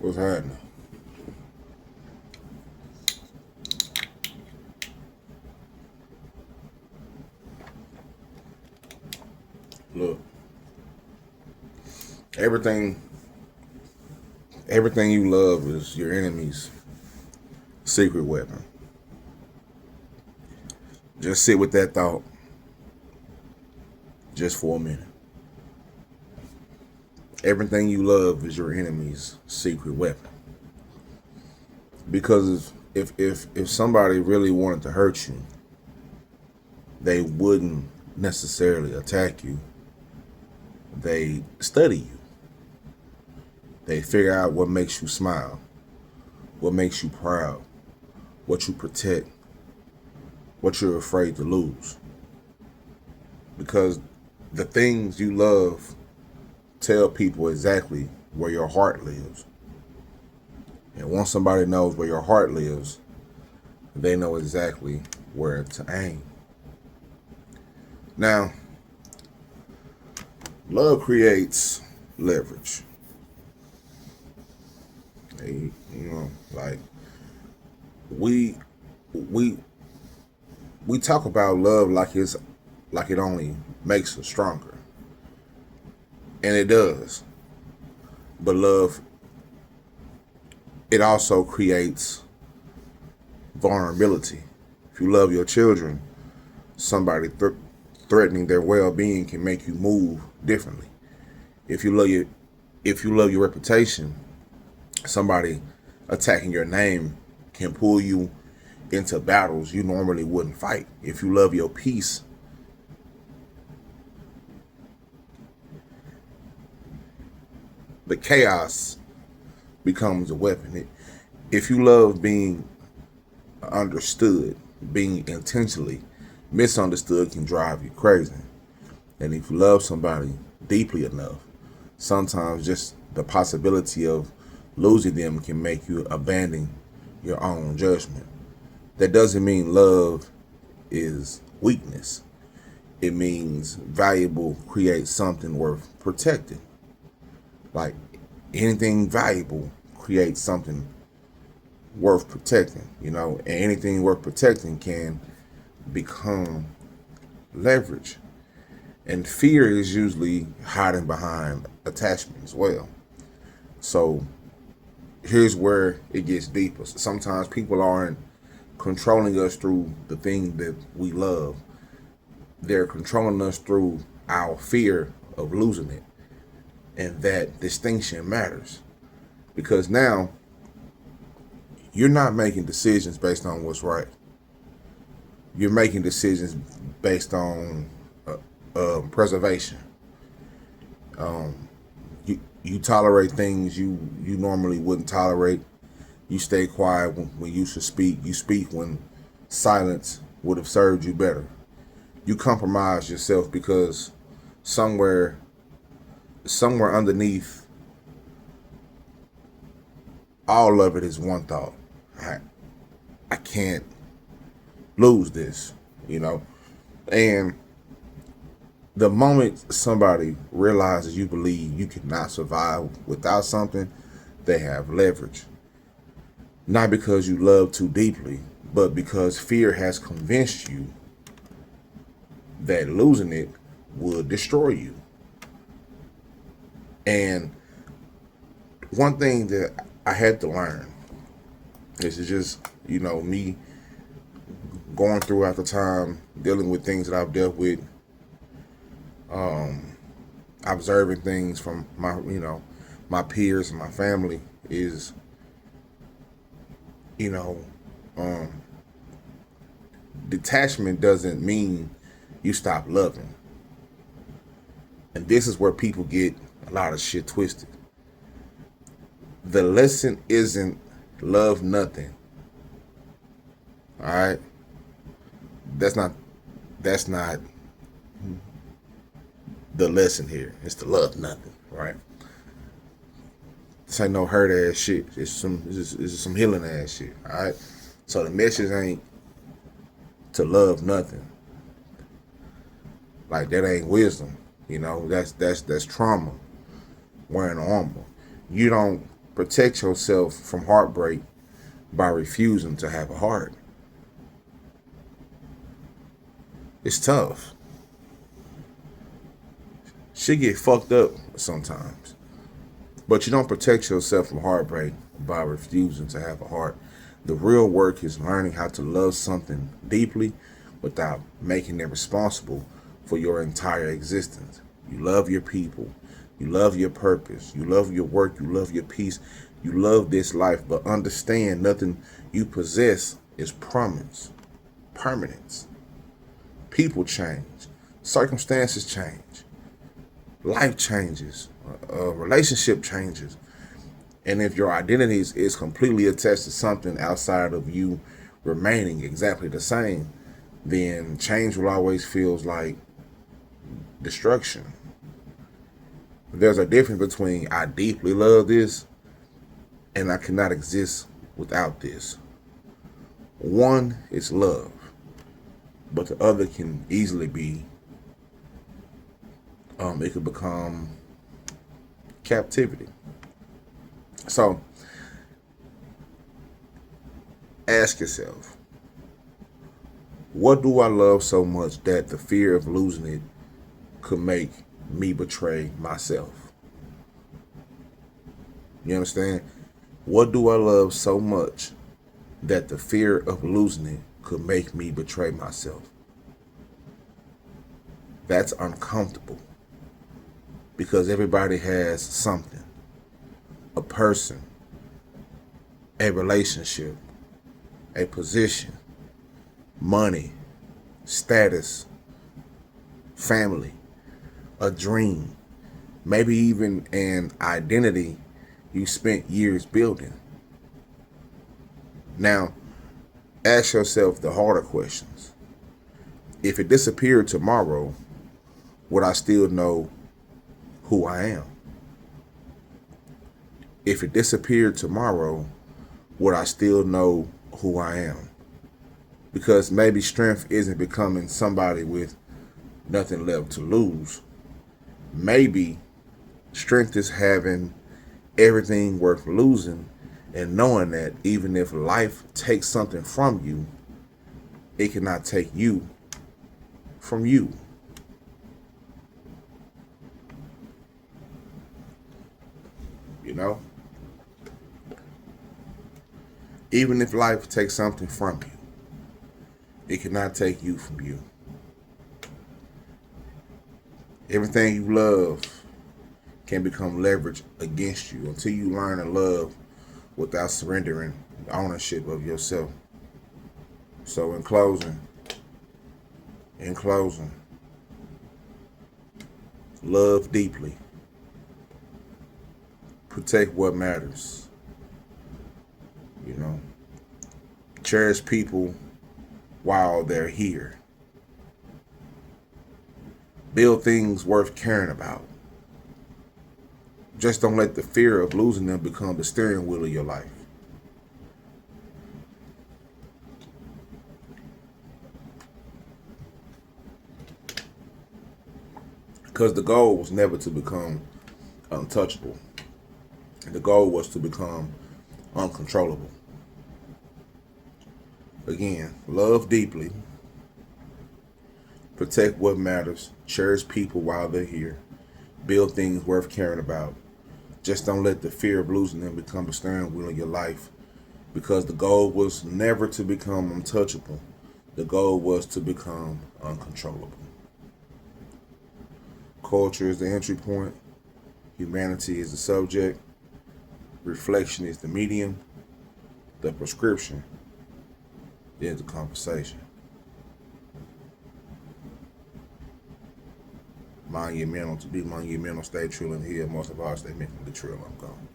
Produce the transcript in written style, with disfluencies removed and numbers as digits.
What's happening? Look, everything, everything you love is your enemy's secret weapon. Just sit with that thought just for a minute. Everything you love is your enemy's secret weapon. Because if somebody really wanted to hurt you, they wouldn't necessarily attack you. They study you. They figure out what makes you smile, what makes you proud, what you protect, what you're afraid to lose. Because the things you love tell people exactly where your heart lives. And once somebody knows where your heart lives, they know exactly where to aim. Now, love creates leverage. Like we we we talk about love like it only makes us stronger. And it does. But love, it also creates vulnerability. If you love your children, somebody threatening their well-being can make you move differently. If you love your reputation, somebody attacking your name can pull you into battles you normally wouldn't fight. If you love your peace, the chaos becomes a weapon. If you love being understood, being intentionally misunderstood can drive you crazy. And if you love somebody deeply enough, sometimes just the possibility of losing them can make you abandon your own judgment. That doesn't mean love is weakness. It means valuable creates something worth protecting. Like anything valuable creates something worth protecting, and anything worth protecting can become leverage. And fear is usually hiding behind attachment as well. So here's where it gets deeper. Sometimes people aren't controlling us through the thing that we love. They're controlling us through our fear of losing it. And that distinction matters. Because now you're not making decisions based on what's right. You're making decisions based on preservation. You tolerate things you normally wouldn't tolerate. You stay quiet when you should speak. You speak when silence would have served you better. You compromise yourself because somewhere underneath all of it is one thought. I can't lose this, And the moment somebody realizes you believe you cannot survive without something, they have leverage. Not because you love too deeply, but because fear has convinced you that losing it would destroy you. And one thing that I had to learn is just, me going through at the time, dealing with things that I've dealt with, observing things from my peers and my family is, detachment doesn't mean you stop loving. And this is where people get a lot of shit twisted. The lesson isn't love nothing. All right? That's not the lesson here. It's to love nothing, right? This ain't no hurt ass shit. It's some healing ass shit. All right. So the message ain't to love nothing. Like that ain't wisdom. That's trauma wearing armor. You don't protect yourself from heartbreak by refusing to have a heart. It's tough. Shit get fucked up sometimes. But you don't protect yourself from heartbreak by refusing to have a heart. The real work is learning how to love something deeply without making it responsible for your entire existence. You love your people. You love your purpose. You love your work. You love your peace. You love this life. But understand nothing you possess is permanence. People change. Circumstances change. Life changes. Relationship changes. And if your identity is completely attached to something outside of you remaining exactly the same, then change will always feel like destruction. There's a difference between I deeply love this and I cannot exist without this. One is love, but the other can easily be, it could become captivity. So ask yourself, what do I love so much that the fear of losing it could make me betray myself? You understand? What do I love so much that the fear of losing it could make me betray myself? That's uncomfortable because everybody has something, a person, a relationship, a position, money, status, family, a dream, maybe even an identity you spent years building. Now, ask yourself the harder questions. If it disappeared tomorrow, would I still know who I am? If it disappeared tomorrow, would I still know who I am? Because maybe strength isn't becoming somebody with nothing left to lose. Maybe strength is having everything worth losing and knowing that even if life takes something from you, it cannot take you from you. You know? Even if life takes something from you, it cannot take you from you. Everything you love can become leverage against you until you learn to love without surrendering ownership of yourself. So in closing, love deeply. Protect what matters. You know, cherish people while they're here. Build things worth caring about. Just don't let the fear of losing them become the steering wheel of your life. Because the goal was never to become untouchable. The goal was to become uncontrollable. Again, love deeply. Protect what matters. Cherish people while they're here. Build things worth caring about. Just don't let the fear of losing them become the steering wheel of your life. Because the goal was never to become untouchable. The goal was to become uncontrollable. Culture is the entry point. Humanity is the subject. Reflection is the medium. The prescription is the conversation. Mind your mental to be monumental, stay true and heal. Most of all, stay mentally true. I'm gone.